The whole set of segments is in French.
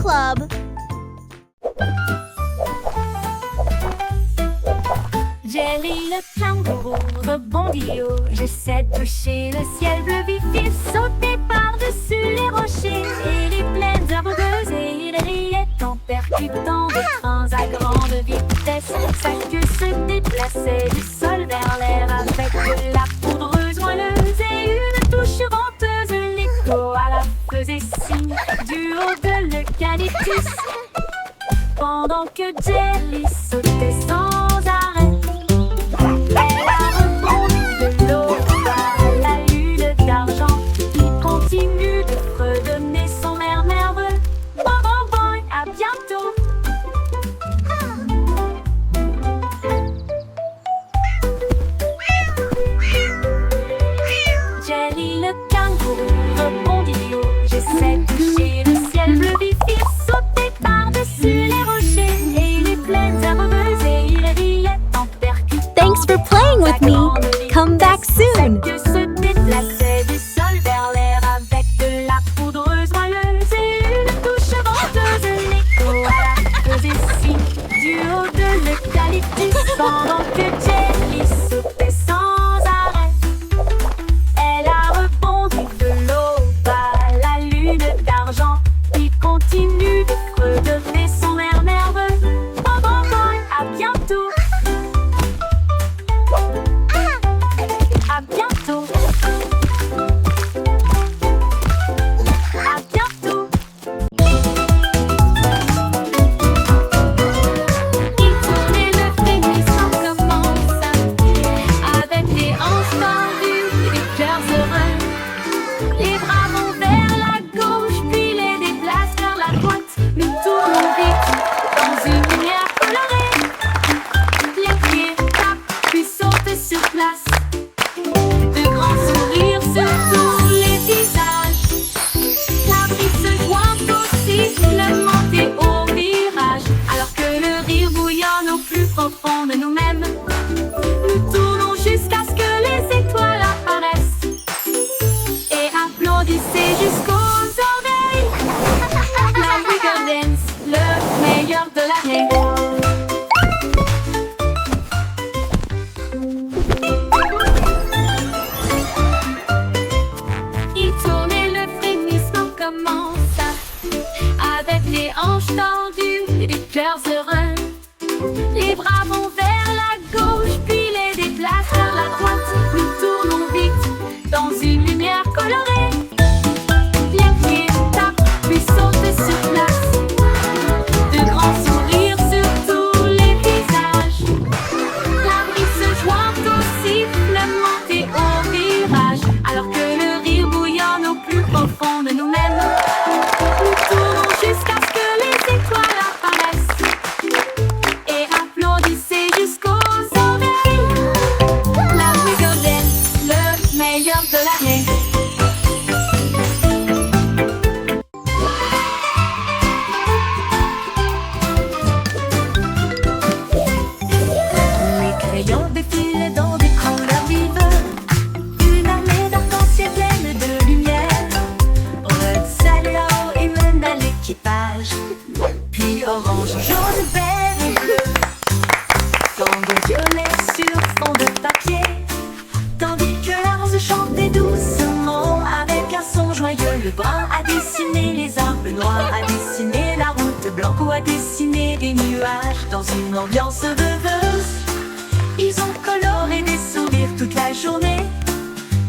Club. Jerry le kangourou rebondit haut. J'essaie de toucher le ciel bleu vif. Il sautait par-dessus les rochers et les plaines herbeuses. Et il riait en percutant des trains à grande vitesse. Sa queue se déplaçait du sol vers l'air avec de la poudreuse moelleuse et une touche venteuse. L'écho à la faisait signe du haut de l'eucalyptus. Pendant que Jerry sautait sans arrêt, elle a rebondi de l'eau à la lune d'argent qui continue de fredonner son air nerveux. Bon, bon, bon, à bientôt. Jerry le kangourou rebondit haut. J'essaie de toucher le ciel bleu vif. Il sautait par-dessus les rochers et les plaines herbeuses et il riait en percutant. Thanks for playing with me. Come back soon. Que se déplaçait du sol vers l'air avec de la poudreuse moelleuse et une touche venteuse. L'écho à la faisait signe du haut de l'eucalyptus. Pendant que Jerry sautait sans arrêt, elle a rebondi de l'aube à la lune d'argent qui continue de fredonner son air nerveux. Bon, bon, bon, à bientôt. À bientôt. À bientôt. Il tournait le frémissant comment ça, avec des hanches tendues et des cœurs heureux. Les bras vont vers la gauche, puis les déplacent vers la droite. Nous tournons vite dans une lumière colorée. Les pieds tapent, puis sautent sur place. De grands sourires sur tous les visages. La brise se joint au sifflement et au virage. Alors que le rire bouillonne au plus profond de nous-mêmes, nous tournons jusqu'à ce que les étoiles apparaissent. Et applaudissez jusqu'aux oreilles. La Wiggle Dance, le meilleur de l'année. Il tournait le frémissement commença, avec les hanches tendues et des cœurs heureux. Les bras vont vers la gauche, puis les déplacent vers la droite. Nous tournons vite dans une lumière colorée. Les pieds tapent, puis sautent sur place. De grands sourires sur tous les visages. La brise se joint au sifflement et au virage. Alors que le rire bouillonne au plus profond de nous-mêmes, nous tournons jusqu'à ce que les étoiles apparaissent. Et applaudissez jusqu'aux oreilles. La Wiggle Dance, le meilleur de l'année. Les crayons défilent dans des couleurs vives. Une armée d'arc-en-ciel pleine de lumière. Red, Salao et mène à l'équipage. Puis orange, jaune, vert et bleu. Tango violet sur fond de papier. Tandis que la rose chantait doucement avec un son joyeux. Le brun a dessiné les arbres, le noir a dessiné la route, blanc a dessiné des nuages dans une ambiance rêveuse. Ils ont coloré des sourires toute la journée.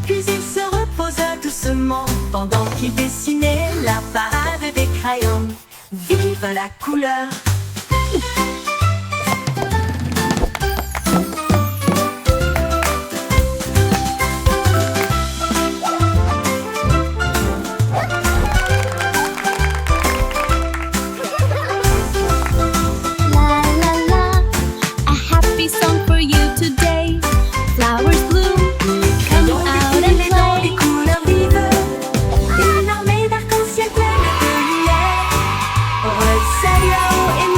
Puis ils se reposent doucement pendant qu'ils dessinaient la parade des crayons. Vive la couleur! La la la, a happy song for you today. Flowers bloom, come out and Dans des play. couleurs vives, une armée d'arc-en-ciel pleine de lumière. Red, Salao et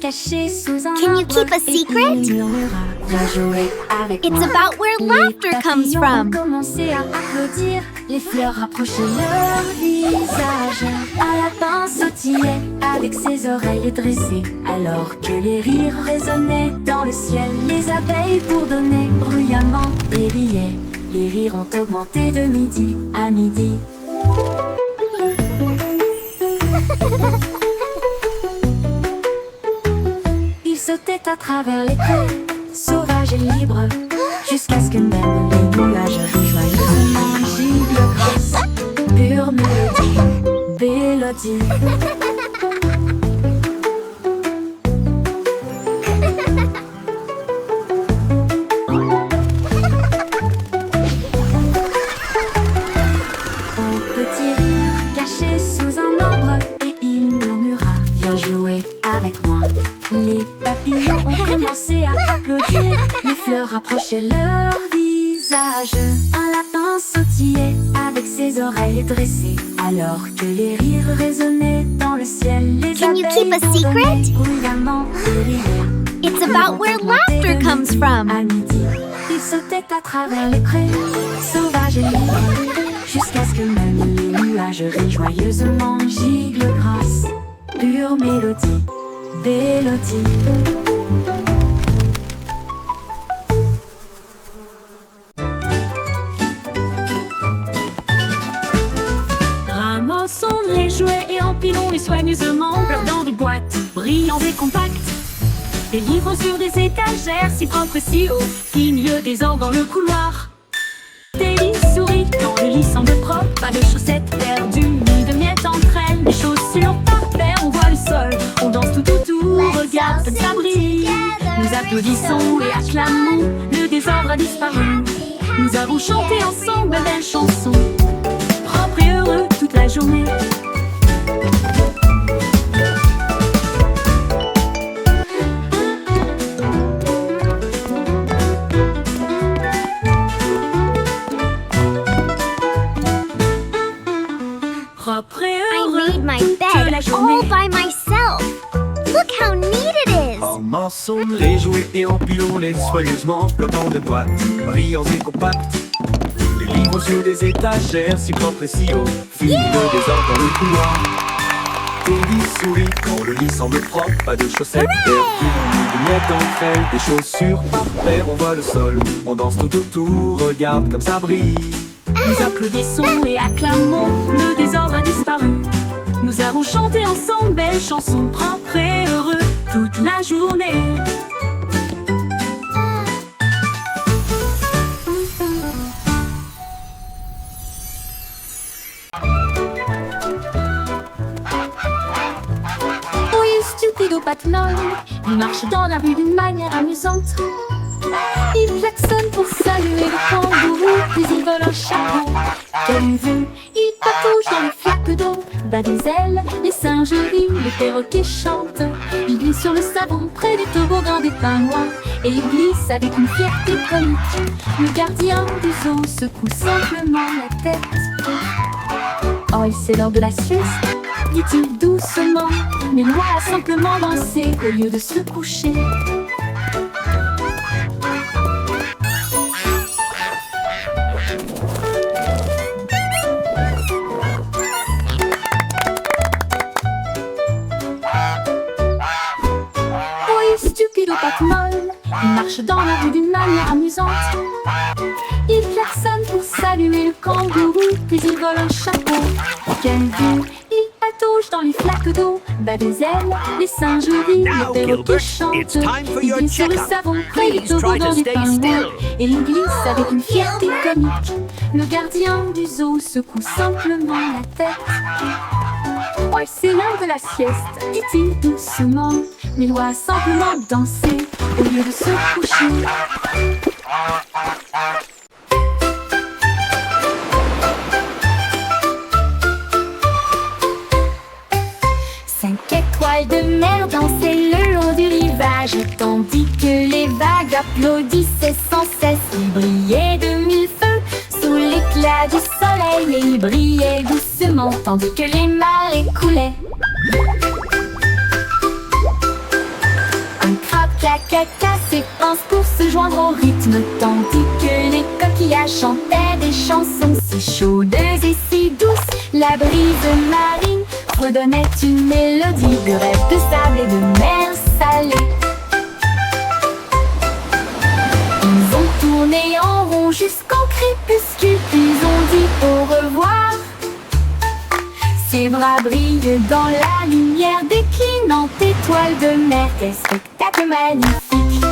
caché sous un Can you arbre, keep a et secret? il murmura, viens jouer avec It's moi. about where laughter Les comes papillons from. ont commencé à applaudir, les fleurs rapprochaient leur visage. Un lapin sautillait avec ses oreilles dressées, alors que les rires résonnaient dans le ciel. Les abeilles bourdonnaient bruyamment et riaient. Les rires ont augmenté de midi à midi. Ils sautaient à travers les prés, sauvages et libres, jusqu'à ce que même les nuages joyeusement gibent grâce. Pure mélodie, mélodie. Un petit rire caché sous un arbre, et il murmura, viens jouer avec moi. Les papillons ont commencé à applaudir, les fleurs rapprochaient leur visage. Un lapin sautillait avec ses oreilles dressées, alors que les rires résonnaient dans le ciel. Les Can you keep a abeilles secret? bourdonnaient bruyamment et riaient. It's about where laughter comes from. À midi, ils sautaient à travers les prés, sauvages et libres, jusqu'à ce que même les nuages rient joyeusement giclent grâce. Pure mélodie, mélodie. Ramassons les jouets et empilons-les soigneusement dans des boîtes brillantes et compactes. Des livres sur des étagères si propres, si hauts, qu'il n'y ait des ordres dans le couloir. Des lits souris dans le lit semble propre, pas de chaussettes perdues ni de miettes entre elles. Les chaussures par paire, on voit le sol, on danse tout, regarde comme ça brille. Nous applaudissons et acclamons, le désordre a disparu. Nous avons chanté ensemble de belles chansons, propres et heureux toute la journée. Propre et I heureux made my toute bed la all journée. by myself. Look how neat it is. Ramassons les jouets et empilons-les soigneusement, flottant de boîtes, brillants et compacts. Les livres sur des étagères, si propres et si hauts, fini de désordre dans le couloir. Des lits souris, quand le lit semble propre, pas de chaussettes perdues, ni de miettes entre elles. Des chaussures par paire, on voit le sol, on danse tout autour, regarde comme ça brille. Nous applaudissons et acclamons, le désordre a disparu. Nous avons chanté ensemble belles chansons, propres et heureux toute la journée. Oui, stupido patinol, il marche dans la rue d'une manière amusante. Il klaxonne pour saluer le kangourou, puis il vole un chapeau. Quelle vue, il patouche dans les flaques d'eau, bat des ailes, les singes rient, les perroquets chantent. Il glisse sur le savon près du toboggan des pingouins, et il glisse avec une fierté comique. Le gardien du zoo secoue simplement la tête. Oh, c'est l'heure de la sieste, dit-il doucement, mais Loi a simplement dansé au lieu de se coucher. Stupido patte-molle, il marche dans la rue d'une manière amusante. Il klaxonne pour saluer le kangourou, puis il vole un chapeau. Quelle vue, il patauge dans les flaques d'eau, bat des ailes, les singes rient, Now, les perroquets Gilbert, chantent. it's time for Il your glisse sur le checkup. savon près du Please try toboggan to des stay pingouins, still. et il glisse avec une fierté comique. Le gardien du zoo secoue simplement la tête. Oh, c'est l'heure de la sieste, dit-il doucement, mais doit simplement danser au lieu de se coucher. 5 étoiles de mer dansaient le long du rivage, tandis que les vagues applaudissaient sans cesse. Ils brillaient de mille feux sous l'éclat du soleil, et ils brillaient doucement tandis que les marées coulaient. caca s'épanche pour se joindre au rythme, tandis que les coquillages chantaient des chansons si chaudes et si douces. La brise marine redonnait une mélodie de rêve de sable et de mer salée. Ils ont tourné en rond jusqu'au crépuscule, puis ont dit au revoir. Ses bras brillent dans la lumière déclinante étoile de mer. Quel spectacle magnifique!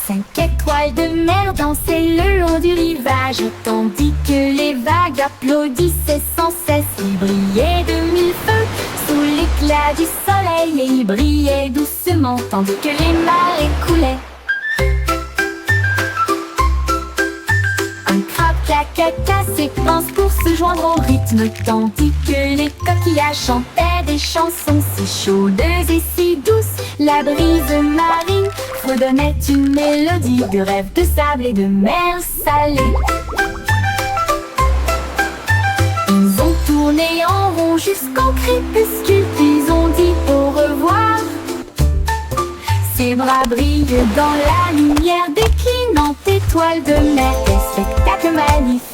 Cinq étoiles de mer dansaient le long du rivage, tandis que les vagues applaudissaient sans cesse. Ils brillaient de mille feux sous l'éclat du soleil, et ils brillaient doucement tandis que les marées coulaient. Un crabe caca s'épanche pour se joindre au rythme, tandis que les coquillages chantaient des chansons si chaudes et si douces. La brise marine redonnait une mélodie de rêve de sable et de mer salée. Ils ont tourné en rond jusqu'au crépuscule, puis ont dit au revoir. Ses bras brillent dans la lumière déclinante étoile de mer. Quel spectacle magnifique!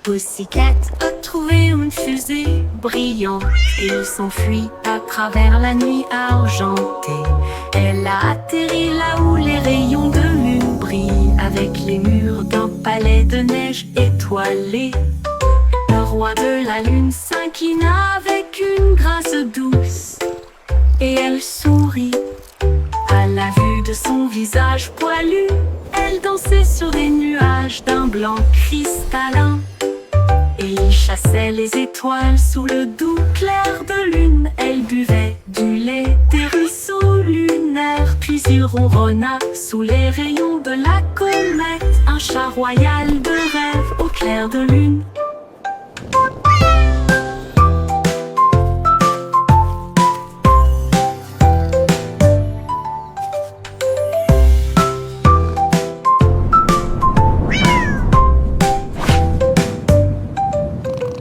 Pussycat a trouvé une fusée brillante. Il s'enfuit à travers la nuit argentée. Elle a atterri là où les rayons de lune brillent, avec les murs d'un palais de neige étoilé. Le roi de la lune s'inclina avec une grâce douce, et elle sourit à la vue de son visage poilu. Elle dansait sur des nuages d'un blanc cristallin, et il chassait les étoiles sous le doux clair de lune. Elle buvait du lait des ruisseaux lunaires, puis il ronronna sous les rayons de la comète, un chat royal de rêve au clair de lune.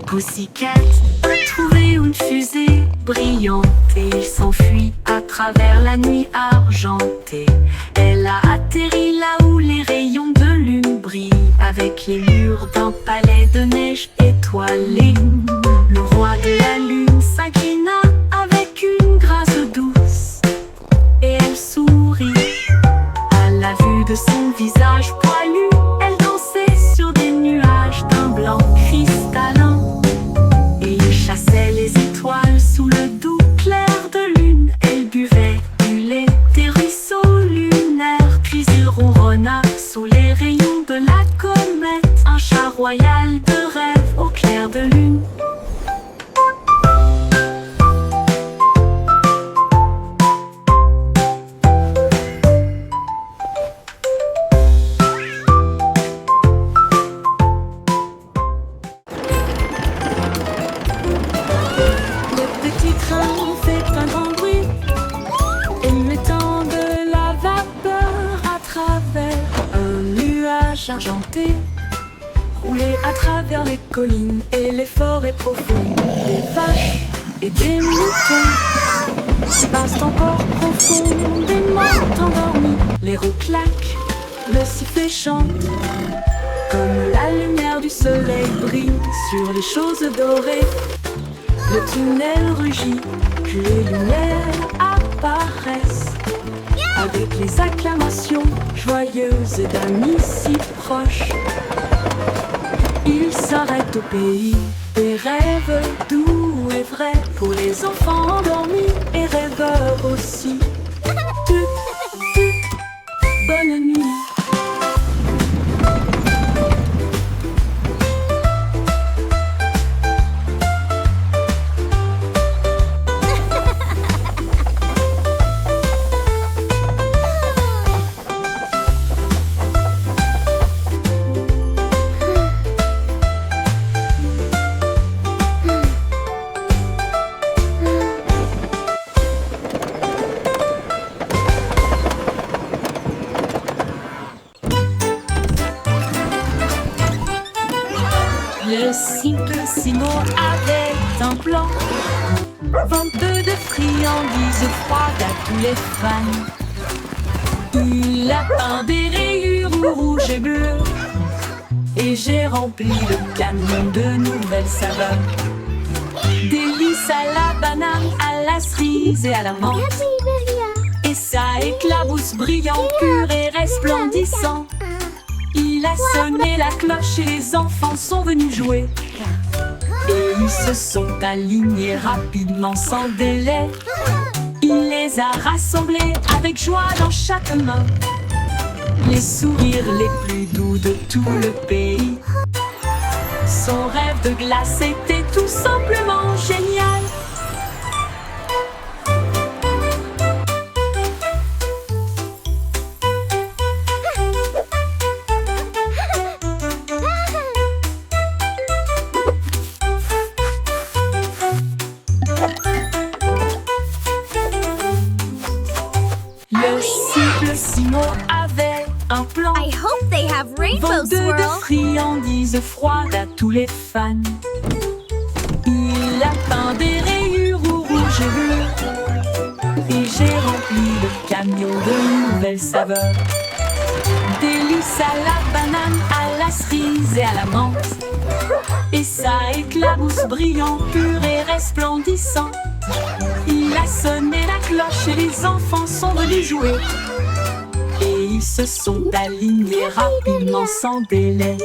Pussycat a trouvé une fusée brillante, et il s'enfuit à travers la nuit argentée. Elle a atterri là où les rayons de lune brillent, avec les murs d'un palais de neige étoilé. Le roi de la lune s'inclina avec une grâce douce, et elle sourit à la vue de son visage poilu. Elle dansait sur des nuages d'un blanc cristallin, chassait les étoiles sous le doux clair de lune. Elle buvait du lait des ruisseaux lunaires, puis il ronronna sous les rayons de la comète, un chat royal de rêve au clair de lune. Argenté, roulé à travers les collines et les forêts profondes. Des vaches et des moutons passent encore profondément endormis. Les roues claquent, le sifflet chante, comme la lumière du soleil brille sur les choses dorées. Le tunnel rugit, puis les lumières apparaissent, avec les acclamations joyeuses d'amis si proches. Ils s'arrêtent au pays des rêves doux et vrais, pour les enfants endormis et rêveurs aussi. Bonne nuit. Vente de friandises froides à tous les fans. Du lapin, des rayures rouges et bleues. Et j'ai rempli le camion de nouvelles saveurs. Délices à la banane, à la cerise et à la menthe. Et ça éclabousse brillant, pur et resplendissant. Il a sonné la cloche et les enfants sont venus jouer. Et ils se sont alignés rapidement sans délai. Il les a rassemblés avec joie dans chaque main. Les sourires les plus doux de tout le pays. Son rêve de glace était tout simplement génial. Le cible Simon avait un plan. I hope they have rainbow Vente de swirl. friandises froides à tous les fans. Il a peint des rayures rouges et bleues. Et j'ai rempli le camion de nouvelles saveurs. Délices à la banane, à la cerise et à la menthe. Et ça éclabousse brillant, pur et resplendissant. Il a sonné la cloche et les enfants sont venus jouer. Et ils se sont alignés rapidement sans délai.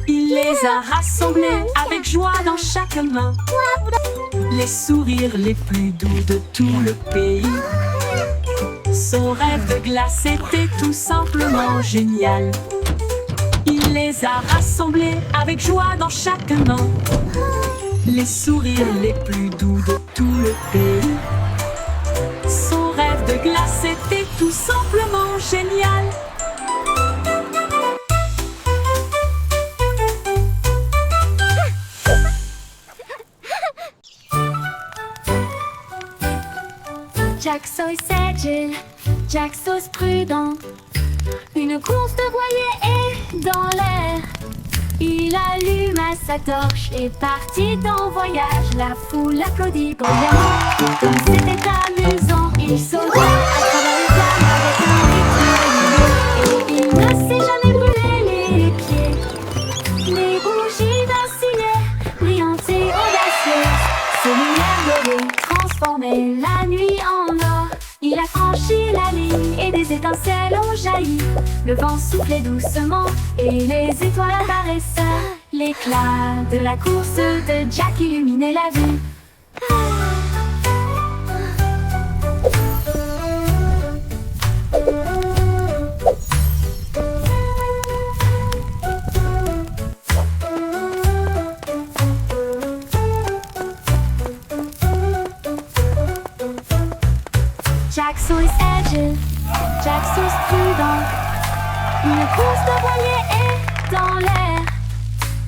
Il les a rassemblés avec joie dans chaque main. Les sourires les plus doux de tout le pays. Son rêve de glace était tout simplement génial. Il les a rassemblés avec joie dans chaque main. Les sourires les plus doux de tout le pays. Son rêve de glace était tout simplement génial. Jack Sauce agile, Jack Sauce prudent. Une course de voilier est dans l'air. Il alluma sa torche et partit en voyage. La foule applaudit bruyamment. Comme c'était amusant, il sauta à travers les flammes avec un rythme régulier. Et il ne s'est jamais brûlé les pieds. Les bougies vacillaient, brillantes et audacieuses. Ses lumières dorées transformaient la nuit en or. Il a franchi la ligne et des étincelles ont jailli. Le vent soufflait doucement et les étoiles apparaissaient. L'éclat de la course de Jack illuminait la vue. Jack Sauce agile, Jack Sauce prudent. Une course de voilier est dans l'air.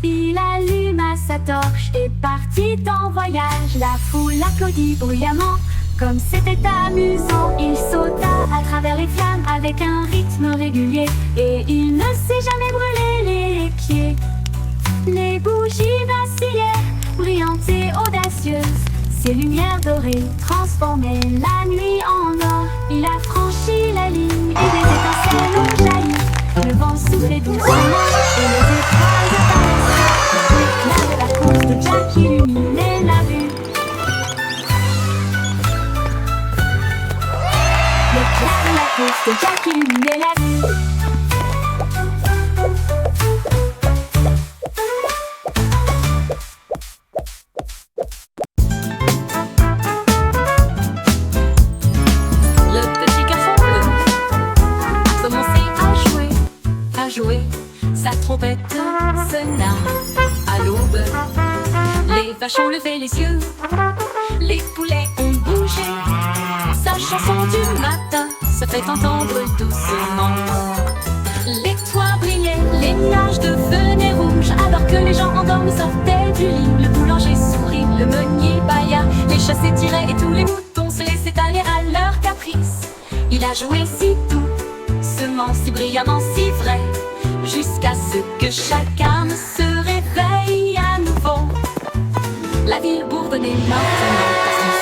Il alluma sa torche et partit en voyage. La foule applaudit bruyamment. Comme c'était amusant, il sauta à travers les flammes avec un rythme régulier. Et il ne s'est jamais brûlé les pieds. Les bougies vacillaient, brillantes et audacieuses. Ses lumières dorées transformaient la nuit en or. Il a franchi la ligne et des étincelles ont jailli. Le vent soufflait doucement et les étoiles apparaissaient. L'éclat de la course de Jack illuminait la vue. L'éclat de la course de Jack illuminait la vue. Sa trompette sonna à l'aube. Les vaches ont levé les yeux, les poulets ont bougé. Sa chanson du matin se fait entendre doucement. Les toits brillaient, les nuages devenaient rouges. Alors que les gens endormis sortaient du lit, le boulanger sourit, le meunier bâilla. Les chats s'étiraient et tous les moutons se laissaient aller à leur caprice. Il a joué si doux, semant si brillamment, si vrai, jusqu'à ce que chacun se réveille à nouveau. La ville bourdonnait maintenant parce qu'il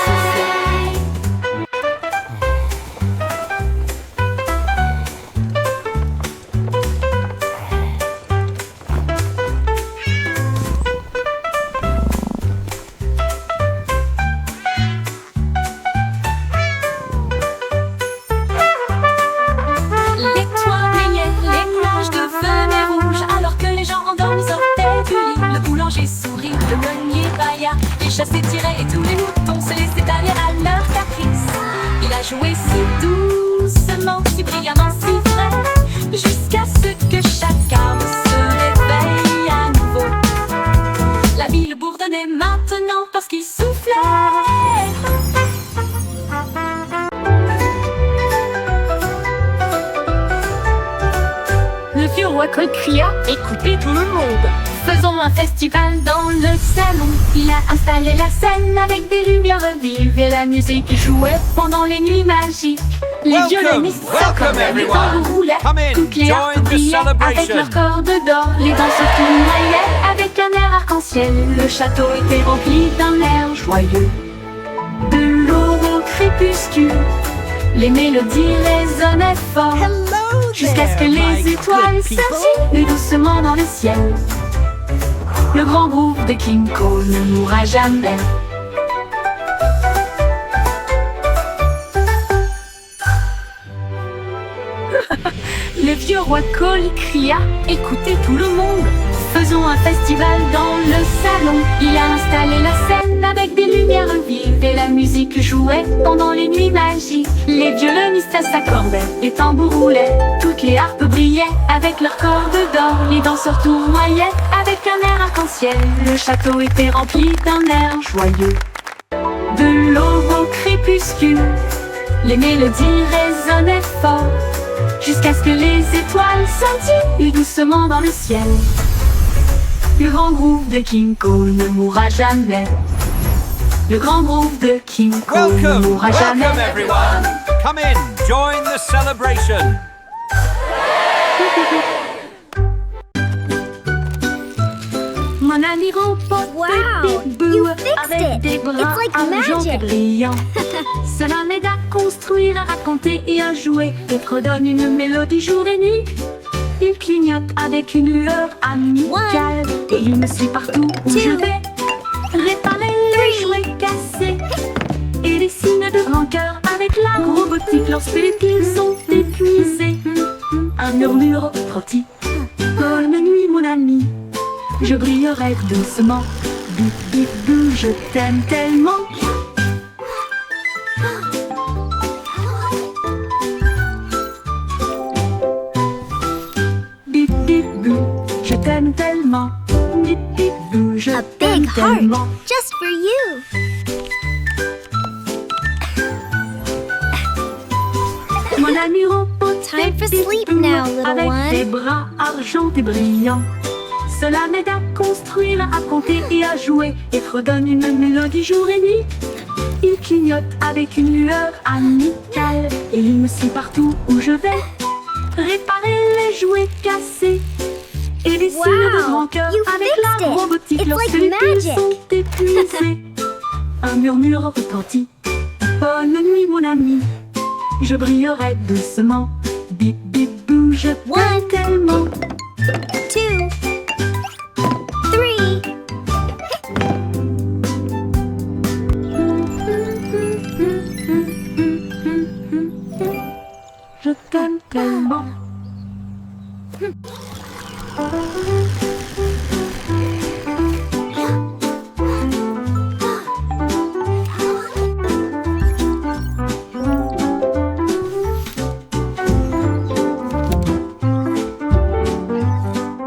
colle cria « Écoutez tout le monde !» Faisons un festival dans le salon. Il a installé la scène avec des lumières vives et la musique jouait pendant les nuits magiques. Les violonistes s'accordaient, les tambours roulaient, toutes les harpes brillaient avec leur cordes d'or. Les danseurs tournoyaient avec un air arc-en-ciel. Le château était rempli d'un air joyeux. De l'aube au crépuscule, les mélodies résonnaient fort, jusqu'à ce que les étoiles scintillent doucement dans le ciel. Le grand groupe de King Cole ne mourra jamais. Le vieux roi Cole cria « Écoutez tout le monde !» Faisons un festival dans le salon. Il a installé la scène avec des lumières vives et la musique jouait pendant les nuits magiques. Les violonistes s'accordaient, les tambours roulaient, toutes les harpes brillaient avec leurs cordes d'or. Les danseurs tournoyaient avec un air arc-en-ciel. Le château était rempli d'un air joyeux. De l'aube au crépuscule, les mélodies résonnaient fort, jusqu'à ce que les étoiles scintillent doucement dans le ciel. Le grand groupe de King Cole ne mourra jamais. Le grand groupe de King Cole ne mourra jamais. Welcome everyone! Come in, join the celebration! Mon ami remporte Wow, Big Boo you fixed avec it. des bras It's like argentés magic. brillants. Cela m'aide à construire, à raconter et à jouer. Et redonne une mélodie jour et nuit. Il clignote avec une lueur amicale. Et il me suit partout où je vais. Réparer les jouets cassés. Et des signes de grand cœur avec la robotique lorsque les piles sont épuisés. Un murmure retentit. Bonne nuit mon ami, je brillerai doucement. Bip bip bou, je t'aime tellement. Bip bip bou, je t'aime tellement. Bip bip bou, je A t'aime big heart, tellement. just for you. Mon ami repose Time for sleep now, little avec one. des bras argentés brillants. Cela m'aide à construire, à raconter et à jouer, et redonne une mélodie jour et nuit. Il clignote avec une lueur amicale, et il me suit partout où je vais. Réparer les jouets cassés et les signes de grand cœur you avec fixed la it. robotique It's lorsque like les piles magic. sont épuisées. Un murmure retentit. Bonne nuit mon ami, je brillerai doucement. Bip bip bou, je t'aime One. tellement. 2, 3. Je t'aime tellement.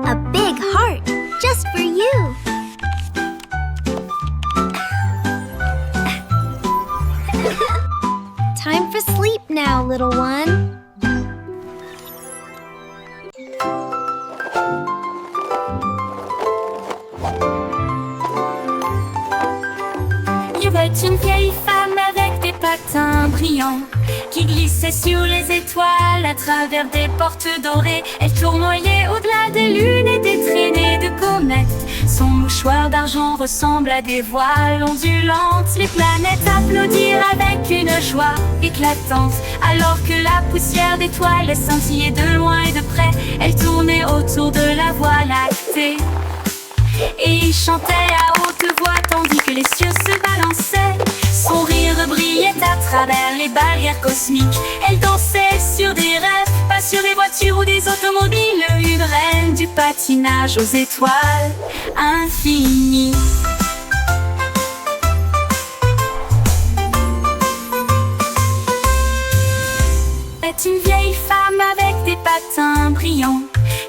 A big heart, just for you. Time for sleep now, little one. Il y avait une vieille femme avec des patins brillants qui glissait sur les étoiles à travers des portes dorées. Elle tournoyait au-delà des lunes et des traînées de comètes. Son mouchoir d'argent ressemble à des voiles ondulantes. Les planètes applaudirent avec une joie éclatante, alors que la poussière d'étoiles scintillait de loin et de près. Elle tournait autour de la Voie lactée et il chantait à haute voix tandis que les cieux se balançaient. Son rire brillait à travers les barrières cosmiques. Elle dansait sur des rêves, pas sur des voitures ou des automobiles. Une reine du patinage aux étoiles infinies. C'est une vieille femme avec des patins brillants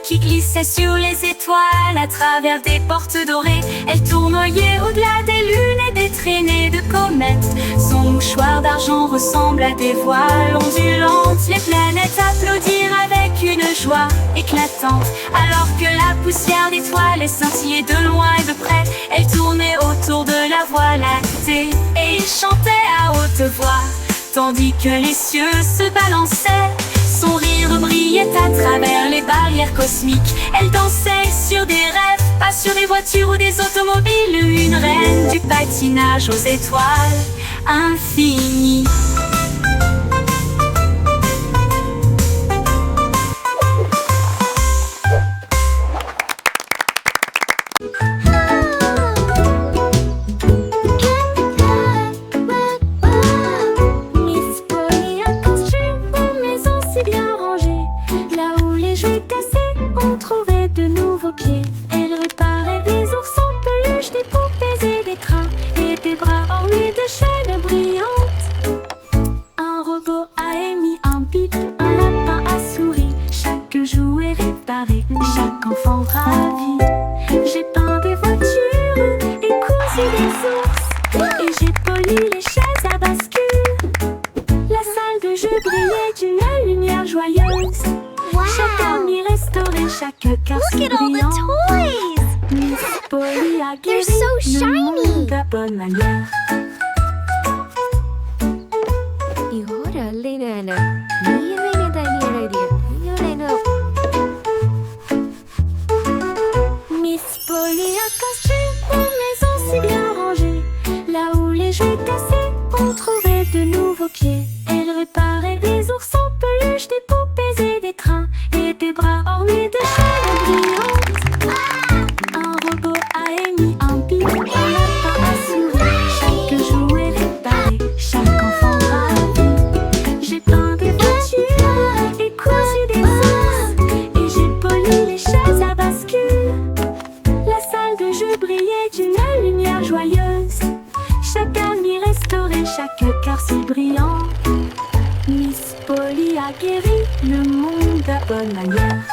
qui glissait sur les étoiles à travers des portes dorées. Elle tournoyait au-delà des lunes et des traînées de comètes. Son mouchoir d'argent ressemble à des voiles ondulantes. Les planètes applaudirent avec une joie éclatante. Alors que la poussière d'étoiles scintillait de loin et de près, elle tournait autour de la Voie lactée et il chantait à haute voix, tandis que les cieux se balançaient. Son rire brillait à travers les barrières cosmiques. Elle dansait sur des rêves, pas sur des voitures ou des automobiles. Une reine du patinage aux étoiles infinies. Miss Polly a construit une maison si bien rangée. Là où les jouets cassés, on trouvait de nouveaux pieds. Elle réparait des ours en peluche, des poupées et des crins, et des bras ornés de chaînes brillantes. Un robot a émis un bip, un lapin a souri. Chaque jouet réparé, chaque enfant ravi. J'ai peint des voitures et cousu des ours, et j'ai poli les chaises à bascule. La salle de jeu brillait d'une lumière joyeuse. Chaque ami restaurait, chaque cœur si brillant. Miss Polly a guéri le monde à bonne manière. Miss Polly a construit une maison si bien rangée. Là où les jouets cassés, on trouvait de nouveaux pieds. Elle réparait des ours en peluche, des poupées et des trains, et des bras ornés de chaînes brillantes. Un robot a émis un bip, un lapin a souri. Chaque jouet réparé, chaque enfant ravi. J'ai peint des voitures et cousu des ours, et j'ai poli les chaises à bascule. La salle de jeu brillait d'une lumière joyeuse. Chaque ami restauré, chaque cœur si brillant. Miss Polly a guéri le monde à bonne manière.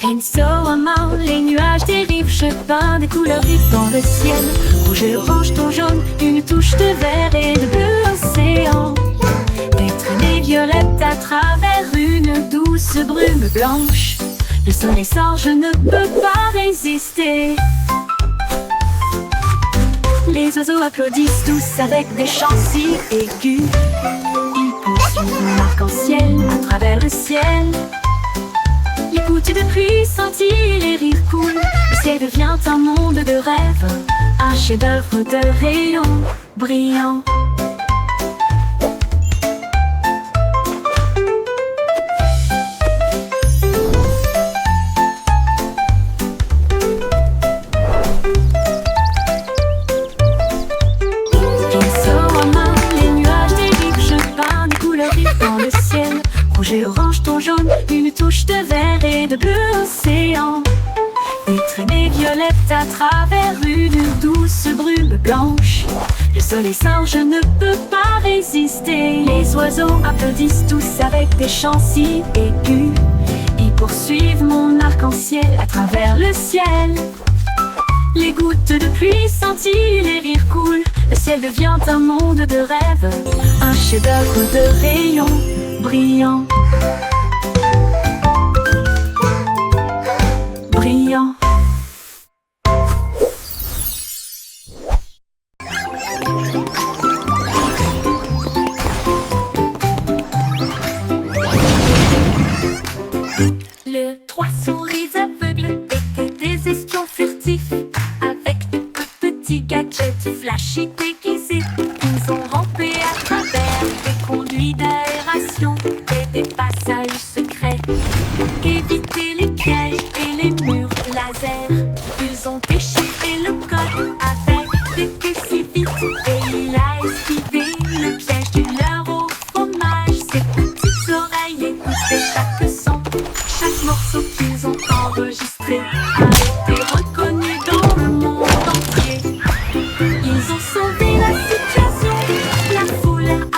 And so I'm out, les nuages dérivent, je peins des couleurs vives dans le ciel. Rouge et orange, ton jaune, une touche de vert et de bleu océan. Des traînées violettes à travers une douce brume blanche. Le soleil sort, je ne peux pas résister. Les oiseaux applaudissent tous avec des chants si aigus. Ils poursuivent mon arc-en-ciel à travers le ciel. Les gouttes de pluie scintillent, les rires coulent. Le ciel devient un monde de rêve, un chef-d'œuvre de rayons brillants. Rouge et orange, ton jaune, une touche de vert et de bleu océan. Des traînées violettes à travers une douce brume blanche. Le soleil sort, je ne peux pas résister. Les oiseaux applaudissent tous avec des chants si aigus. Ils poursuivent mon arc-en-ciel à travers le ciel. Les gouttes de pluie scintillent, les rires coulent. Le ciel devient un monde de rêve, un chef-d'œuvre de rayons brillants. Brillant. Le 3 souris aveugles étaient des espions furtifs, avec de petits gadgets flashy déguisés. Ils ont rampé à travers des conduits d'aération et des passages secrets, évité les pièges et les murs laser. Ils ont déchiré le code avec des queues si vite, et il a esquivé le piège du leurre au fromage. Ses petites oreilles écoutaient chaque son, chaque morceau qu'ils ont enregistré a été reconnu dans le monde entier. Ils ont sauvé la situation, la foule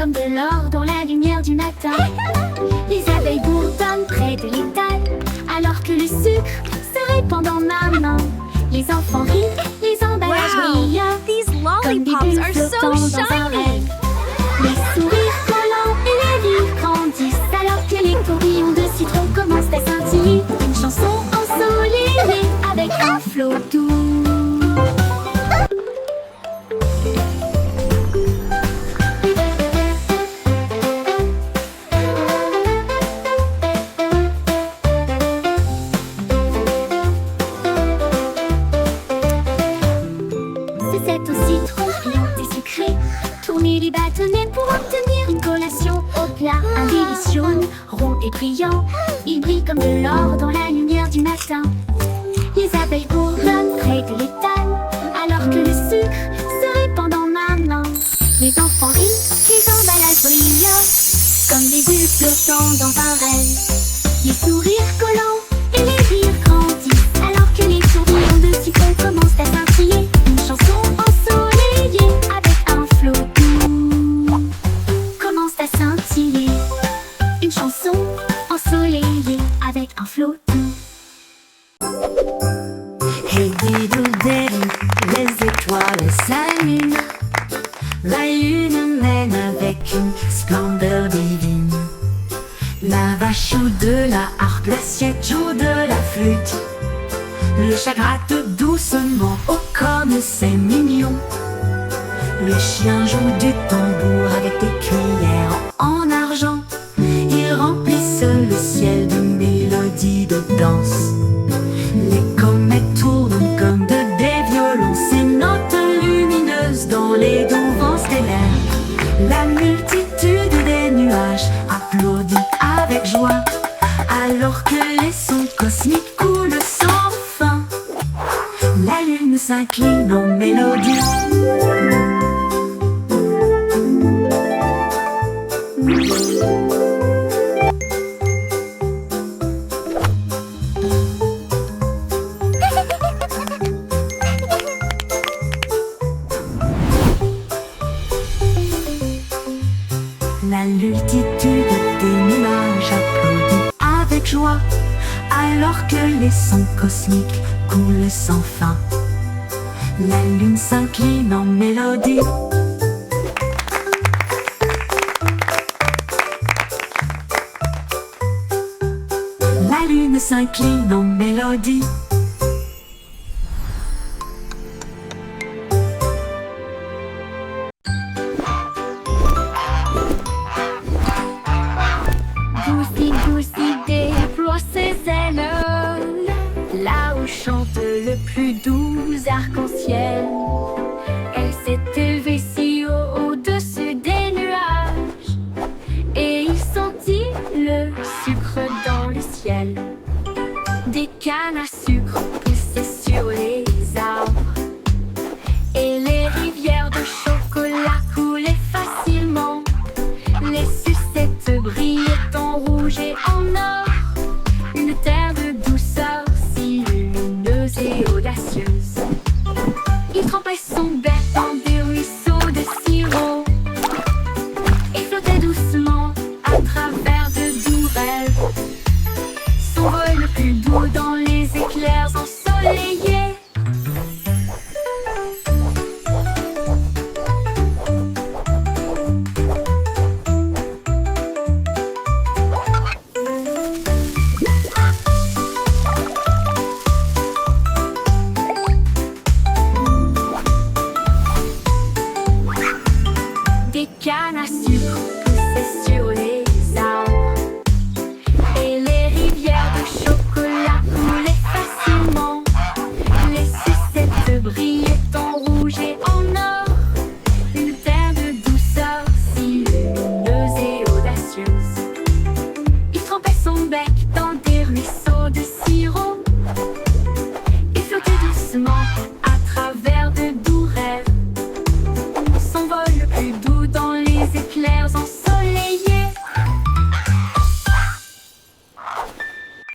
comme de l'or dans la lumière du matin. Les abeilles bourdonnent près de l'étal, alors que le sucre se répand dans ma main. Les enfants rient, les emballages brillent, These comme des lollipops bulles are so flottant dans un shiny. rêve. Les sourires collants et les rires grandissent, alors que les tourbillons de citron commencent à scintiller. Une chanson ensoleillée avec un flot doux. C'est au citron brillant et sucré. Tournez les bâtonnets pour obtenir une collation au plat. Un délice jaune, rond et brillant. Il brille comme de l'or dans la lumière du matin. Les abeilles bourdonnent près de l'étal, alors que le sucre se répand dans ma main. Les enfants rient, les emballages brillent, comme des bulles flottant dans un rêve. Les sourires collants et les rires grandissent, alors que les tourbillons de citron commencent à scintiller. Une chanson ensoleillée avec un flot doux commence à scintiller. Une chanson ensoleillée avec un flot doux. Hey diddle diddle, les étoiles s'allument. La lune mène avec une splendeur divine. La vache joue de la harpe, l'assiette joue de la flûte. Le chat gratte doucement, oh comme c'est mignon. Le chien joue du tambour avec des cuillères en argent. Ils remplissent le ciel de mélodies de danse. Les comètes tournent comme des violons, ces notes lumineuses dans les doux vents stellaires. La multitude des nuages applaudit avec joie, alors que les sons cosmiques coulent sans fin. La lune s'incline en mélodie. La multitude des nuages applaudit avec joie, alors que les sons cosmiques coulent sans fin. La lune s'incline en mélodie. La lune s'incline en mélodie. Goussi, Goussi déploie ses ailes, là où chante le plus doux arc-en-ciel. Elle s'est élevée si haut au-dessus des nuages, et il sentit le sucre dans le ciel. Des cannes à sucre poussaient sur les arbres, et les rivières de chocolat coulaient facilement. Les sucettes brillaient en rouge et en or, une terre de douceur si lumineuse et audacieuse. Il trempait son bec dans des ruisseaux de sirop et flottait doucement à travers de doux rêves. Son vol le plus doux dans les éclairs ensoleillés. Des cannes à